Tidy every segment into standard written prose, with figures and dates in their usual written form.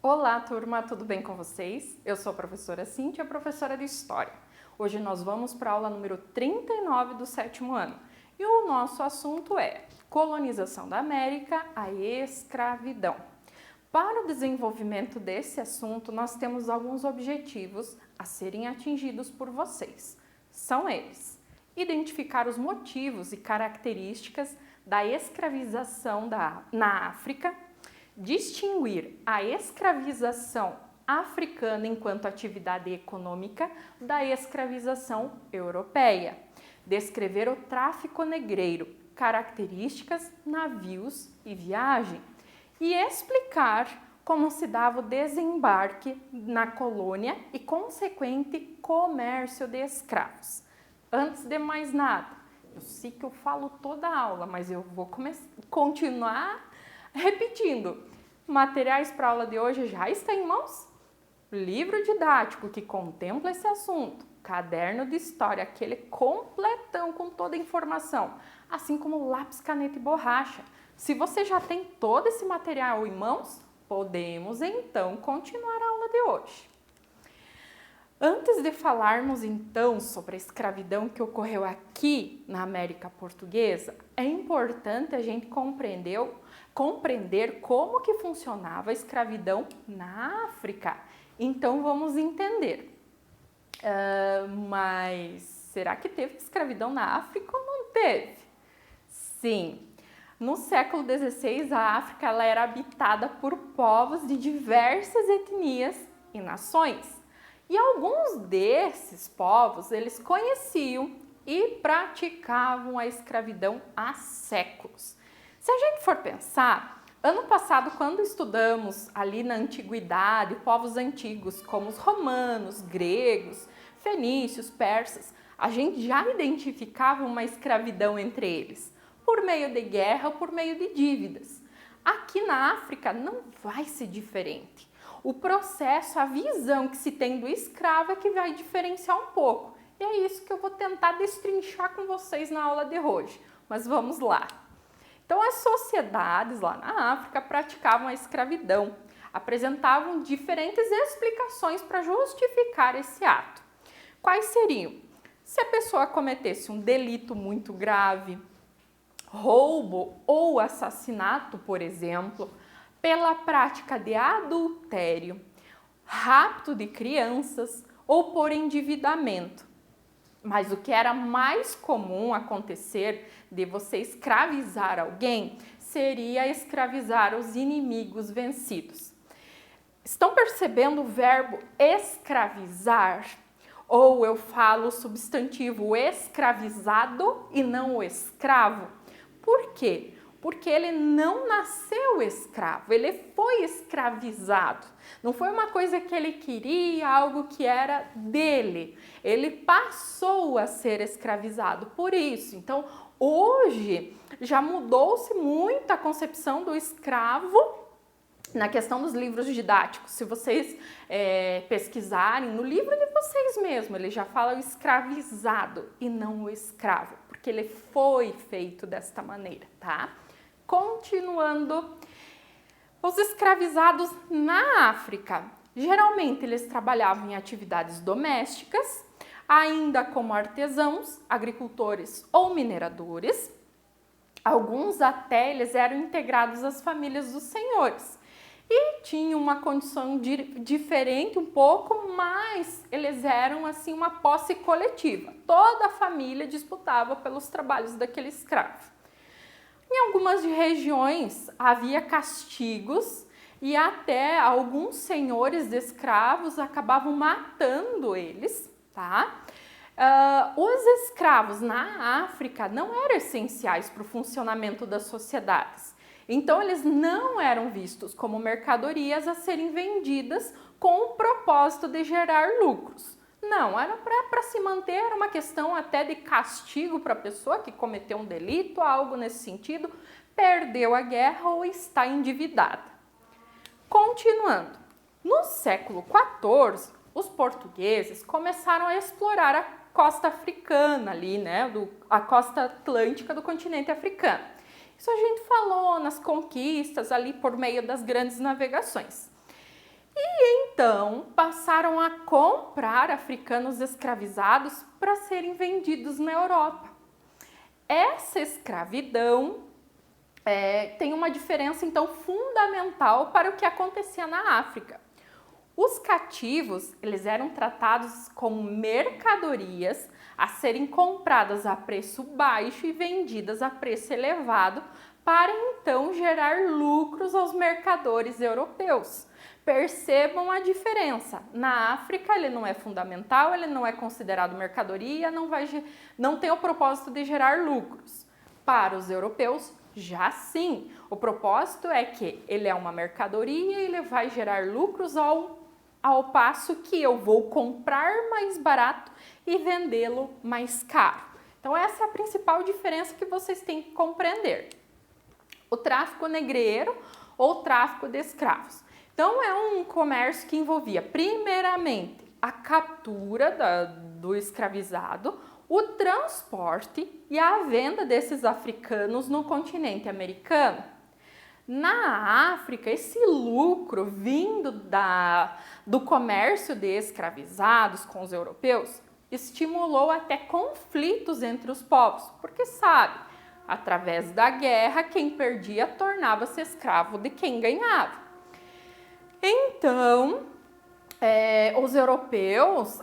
Olá, turma, tudo bem com vocês? Eu sou a professora Cíntia, professora de História. Hoje nós vamos para a aula número 39 do 7º ano e o nosso assunto é colonização da América, a escravidão. Para o desenvolvimento desse assunto, nós temos alguns objetivos a serem atingidos por vocês. São eles: identificar os motivos e características da escravização na África, distinguir a escravização africana enquanto atividade econômica da escravização europeia, descrever o tráfico negreiro, características, navios e viagem, e explicar como se dava o desembarque na colônia e consequente comércio de escravos. Antes de mais nada, eu sei que eu falo toda a aula, mas eu vou continuar repetindo. Materiais para a aula de hoje já está em mãos? Livro didático que contempla esse assunto, caderno de história, aquele completão com toda a informação, assim como lápis, caneta e borracha. Se você já tem todo esse material em mãos, podemos então continuar a aula de hoje. Antes de falarmos então sobre a escravidão que ocorreu aqui na América Portuguesa, é importante a gente compreender como que funcionava a escravidão na África. Então vamos entender. Mas será que teve escravidão na África ou não teve? Sim. No século XVI, a África ela era habitada por povos de diversas etnias e nações. E alguns desses povos, eles conheciam e praticavam a escravidão há séculos. Se a gente for pensar, ano passado, quando estudamos ali na antiguidade, povos antigos como os romanos, gregos, fenícios, persas, a gente já identificava uma escravidão entre eles, por meio de guerra ou por meio de dívidas. Aqui na África não vai ser diferente. O processo, a visão que se tem do escravo é que vai diferenciar um pouco. E é isso que eu vou tentar destrinchar com vocês na aula de hoje. Mas vamos lá. Então, as sociedades lá na África praticavam a escravidão, apresentavam diferentes explicações para justificar esse ato. Quais seriam? Se a pessoa cometesse um delito muito grave, roubo ou assassinato, por exemplo, pela prática de adultério, rapto de crianças ou por endividamento. Mas o que era mais comum acontecer de você escravizar alguém seria escravizar os inimigos vencidos. Estão percebendo o verbo escravizar? Ou eu falo o substantivo escravizado e não o escravo? Por quê? Porque ele não nasceu escravo, ele foi escravizado. Não foi uma coisa que ele queria, algo que era dele. Ele passou a ser escravizado por isso. Então, hoje já mudou-se muito a concepção do escravo na questão dos livros didáticos. Se vocês pesquisarem no livro de vocês mesmo, ele já fala o escravizado e não o escravo, porque ele foi feito desta maneira, tá? Continuando, os escravizados na África, geralmente eles trabalhavam em atividades domésticas, ainda como artesãos, agricultores ou mineradores. Alguns até eles eram integrados às famílias dos senhores e tinham uma condição diferente um pouco, mas eles eram assim uma posse coletiva. Toda a família disputava pelos trabalhos daquele escravo. Em algumas regiões havia castigos e até alguns senhores de escravos acabavam matando eles, tá? Os escravos na África não eram essenciais para o funcionamento das sociedades. Então, eles não eram vistos como mercadorias a serem vendidas com o propósito de gerar lucros. Não, era para se manter, era uma questão até de castigo para a pessoa que cometeu um delito, algo nesse sentido, perdeu a guerra ou está endividada. Continuando, no século XIV, os portugueses começaram a explorar a costa africana ali, né, a costa atlântica do continente africano. Isso a gente falou nas conquistas ali por meio das grandes navegações. Então, passaram a comprar africanos escravizados para serem vendidos na Europa. Essa escravidão tem uma diferença, então, fundamental para o que acontecia na África. Os cativos, eles eram tratados como mercadorias a serem compradas a preço baixo e vendidas a preço elevado para, então, gerar lucros aos mercadores europeus. Percebam a diferença. Na África, ele não é fundamental, ele não é considerado mercadoria, não tem o propósito de gerar lucros. Para os europeus, já sim. O propósito é que ele é uma mercadoria e ele vai gerar lucros ao passo que eu vou comprar mais barato e vendê-lo mais caro. Então, essa é a principal diferença que vocês têm que compreender. O tráfico negreiro ou tráfico de escravos. Então, é um comércio que envolvia, primeiramente, a captura do escravizado, o transporte e a venda desses africanos no continente americano. Na África, esse lucro vindo do comércio de escravizados com os europeus estimulou até conflitos entre os povos, porque sabe, através da guerra, quem perdia tornava-se escravo de quem ganhava. Então, os europeus,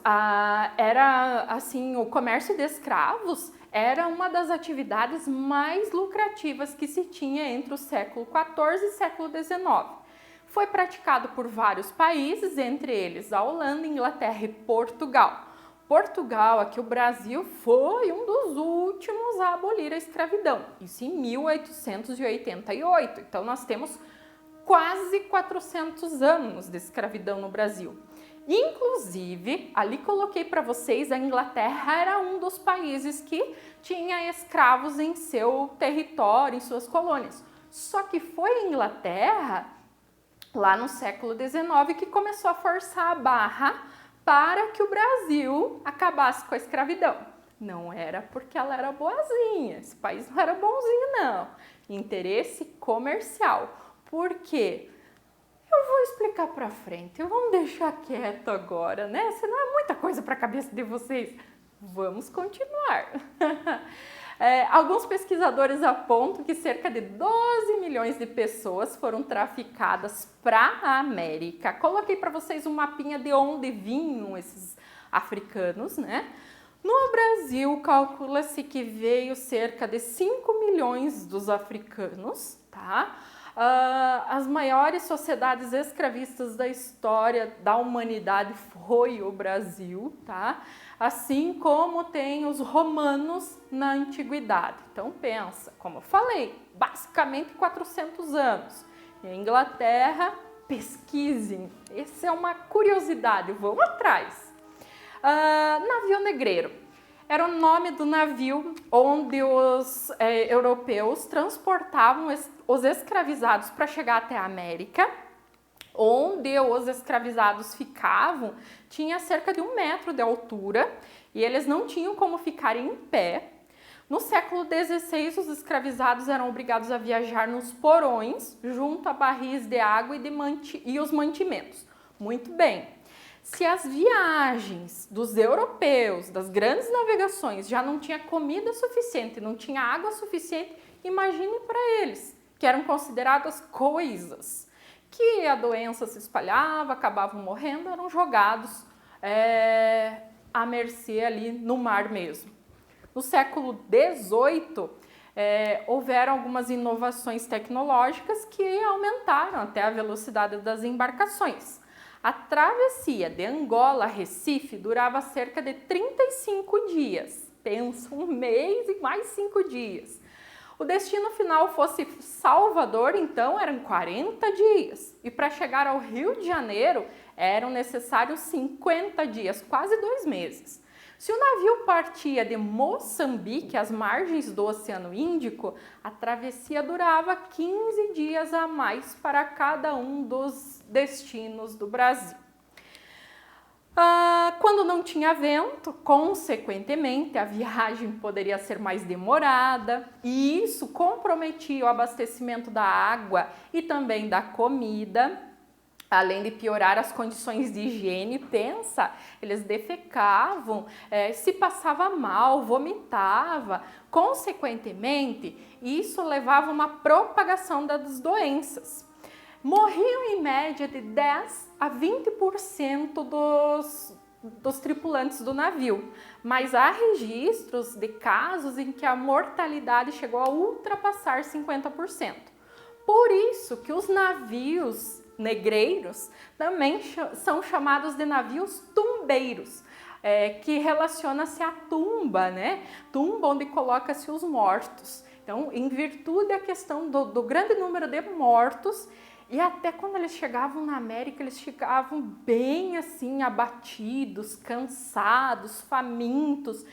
o comércio de escravos era uma das atividades mais lucrativas que se tinha entre o século XIV e século XIX. Foi praticado por vários países, entre eles a Holanda, Inglaterra e Portugal. Portugal, aqui o Brasil, foi um dos últimos a abolir a escravidão, isso em 1888. Então, nós temos quase 400 anos de escravidão no Brasil. Inclusive, ali coloquei para vocês, a Inglaterra era um dos países que tinha escravos em seu território, em suas colônias. Só que foi a Inglaterra, lá no século XIX, que começou a forçar a barra para que o Brasil acabasse com a escravidão. Não era porque ela era boazinha, esse país não era bonzinho, não. Interesse comercial. Por quê? Eu vou explicar para frente, vamos deixar quieto agora, né? Senão é muita coisa para a cabeça de vocês. Vamos continuar. Alguns pesquisadores apontam que cerca de 12 milhões de pessoas foram traficadas para a América. Coloquei para vocês um mapinha de onde vinham esses africanos, né? No Brasil, calcula-se que veio cerca de 5 milhões dos africanos, tá? As maiores sociedades escravistas da história da humanidade foi o Brasil, tá? Assim como tem os romanos na antiguidade. Então pensa, como eu falei, basicamente 400 anos. E a Inglaterra, pesquisem, essa é uma curiosidade, vão atrás. Navio negreiro. Era o nome do navio onde os europeus transportavam os escravizados para chegar até a América. Onde os escravizados ficavam tinha cerca de 1 metro de altura e eles não tinham como ficar em pé. No século XVI, os escravizados eram obrigados a viajar nos porões junto a barris de água e os mantimentos. Muito bem. Se as viagens dos europeus, das grandes navegações, já não tinha comida suficiente, não tinha água suficiente, imagine para eles, que eram consideradas coisas, que a doença se espalhava, acabavam morrendo, eram jogados à mercê ali no mar mesmo. No século XVIII, houveram algumas inovações tecnológicas que aumentaram até a velocidade das embarcações. A travessia de Angola a Recife durava cerca de 35 dias. Pensa, 1 mês e mais 5 dias. O destino final fosse Salvador, então, eram 40 dias. E para chegar ao Rio de Janeiro, eram necessários 50 dias, quase 2 meses. Se o navio partia de Moçambique, às margens do Oceano Índico, a travessia durava 15 dias a mais para cada um dos destinos do Brasil. Quando não tinha vento, consequentemente, a viagem poderia ser mais demorada e isso comprometia o abastecimento da água e também da comida. além de piorar as condições de higiene, pensa, eles defecavam, se passava mal, vomitava. Consequentemente, isso levava a uma propagação das doenças. Morriam em média de 10 a 20% dos tripulantes do navio, mas há registros de casos em que a mortalidade chegou a ultrapassar 50%. Por isso que os navios negreiros também são chamados de navios tumbeiros, que relaciona-se à tumba, né? Tumba onde coloca-se os mortos. Então, em virtude da questão do grande número de mortos, e até quando eles chegavam na América, eles chegavam bem assim, abatidos, cansados, famintos.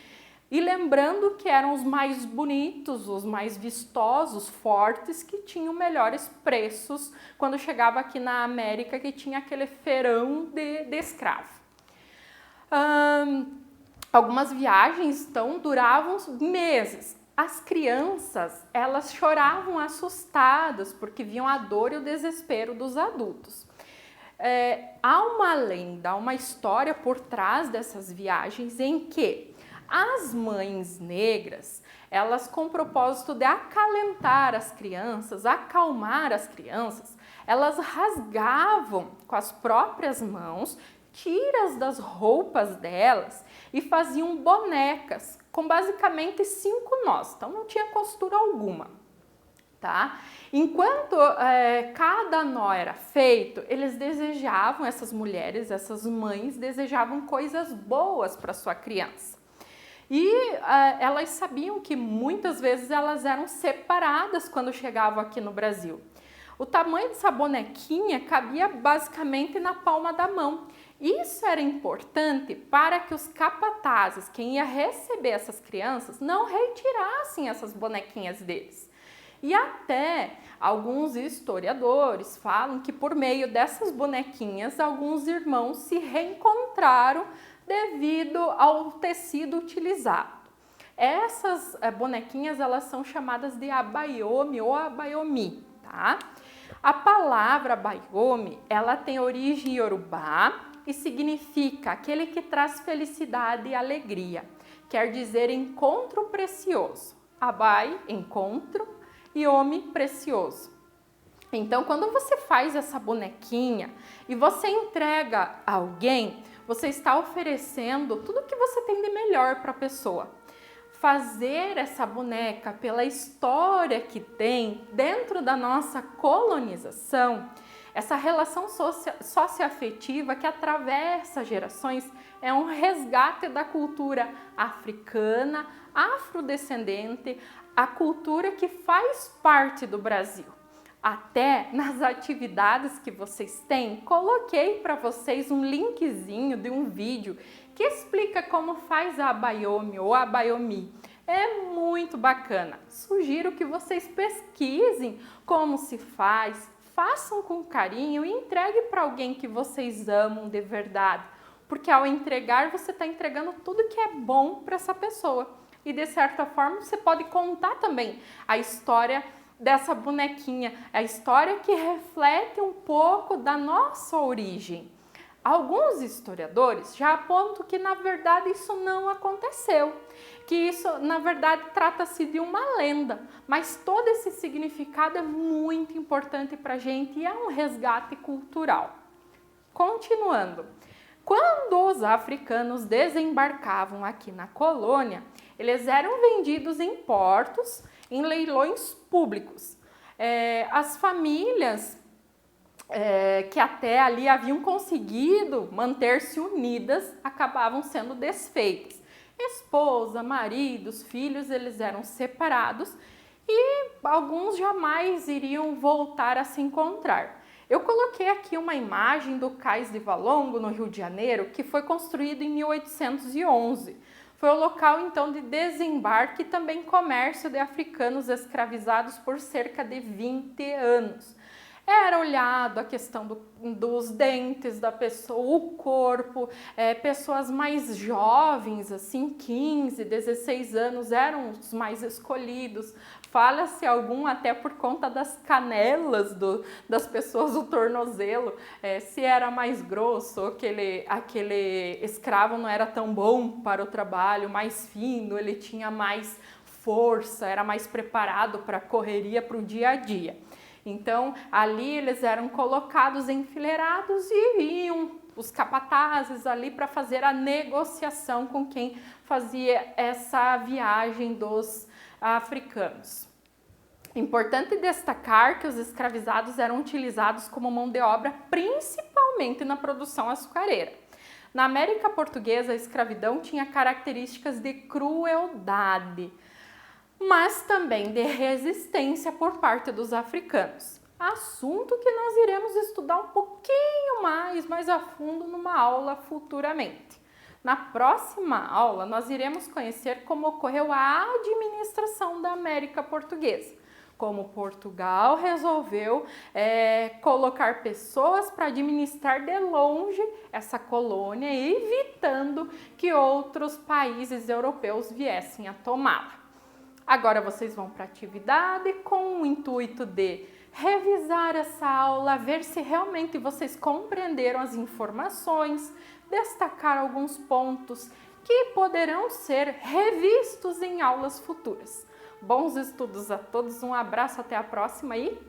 E lembrando que eram os mais bonitos, os mais vistosos, fortes, que tinham melhores preços quando chegava aqui na América, que tinha aquele feirão de escravo. Algumas viagens, então, duravam meses. As crianças, elas choravam assustadas porque viam a dor e o desespero dos adultos. Há uma lenda, uma história por trás dessas viagens em que as mães negras, elas com o propósito de acalentar as crianças, acalmar as crianças, elas rasgavam com as próprias mãos tiras das roupas delas e faziam bonecas com basicamente 5 nós, então não tinha costura alguma, tá? Enquanto cada nó era feito, eles desejavam, essas mulheres, essas mães, desejavam coisas boas para sua criança. E elas sabiam que muitas vezes elas eram separadas quando chegavam aqui no Brasil. O tamanho dessa bonequinha cabia basicamente na palma da mão. Isso era importante para que os capatazes, quem ia receber essas crianças, não retirassem essas bonequinhas deles. E até alguns historiadores falam que por meio dessas bonequinhas, alguns irmãos se reencontraram devido ao tecido utilizado. Essas bonequinhas, elas são chamadas de abaiomi ou abaiomi, tá? A palavra abaiomi, ela tem origem iorubá e significa aquele que traz felicidade e alegria. Quer dizer encontro precioso. Abai, encontro, e omi, precioso. Então, quando você faz essa bonequinha e você entrega a alguém, você está oferecendo tudo que você tem de melhor para a pessoa. Fazer essa boneca pela história que tem dentro da nossa colonização, essa relação socioafetiva que atravessa gerações, é um resgate da cultura africana, afrodescendente, a cultura que faz parte do Brasil. Até nas atividades que vocês têm, coloquei para vocês um linkzinho de um vídeo que explica como faz a abaiomi ou abaiomi. É muito bacana. Sugiro que vocês pesquisem como se faz, façam com carinho e entregue para alguém que vocês amam de verdade. Porque ao entregar, você está entregando tudo que é bom para essa pessoa. E de certa forma, você pode contar também a história dessa bonequinha, a história que reflete um pouco da nossa origem. Alguns historiadores já apontam que na verdade isso não aconteceu, que isso na verdade trata-se de uma lenda, mas todo esse significado é muito importante para a gente e é um resgate cultural. Continuando, quando os africanos desembarcavam aqui na colônia, eles eram vendidos em portos, em leilões públicos. As famílias que até ali haviam conseguido manter-se unidas acabavam sendo desfeitas. Esposa, maridos, filhos, eles eram separados e alguns jamais iriam voltar a se encontrar. Eu coloquei aqui uma imagem do Cais de Valongo, no Rio de Janeiro, que foi construído em 1811. Foi o local, então, de desembarque e também comércio de africanos escravizados por cerca de 20 anos. Era olhado a questão dos dentes da pessoa, o corpo, pessoas mais jovens, assim, 15, 16 anos, eram os mais escolhidos, Fala-se algum até por conta das canelas das pessoas, do tornozelo, se era mais grosso, ou aquele escravo não era tão bom para o trabalho, mais fino, ele tinha mais força, era mais preparado para a correria, para o dia a dia. Então, ali eles eram colocados enfileirados e iam os capatazes ali para fazer a negociação com quem fazia essa viagem dos africanos. Importante destacar que os escravizados eram utilizados como mão de obra principalmente na produção açucareira. Na América Portuguesa, a escravidão tinha características de crueldade, mas também de resistência por parte dos africanos. Assunto que nós iremos estudar um pouquinho mais a fundo numa aula futuramente. Na próxima aula, nós iremos conhecer como ocorreu a administração da América Portuguesa, como Portugal resolveu colocar pessoas para administrar de longe essa colônia, evitando que outros países europeus viessem a tomá-la. Agora vocês vão para a atividade com o intuito de revisar essa aula, ver se realmente vocês compreenderam as informações, destacar alguns pontos que poderão ser revistos em aulas futuras. Bons estudos a todos, um abraço, até a próxima e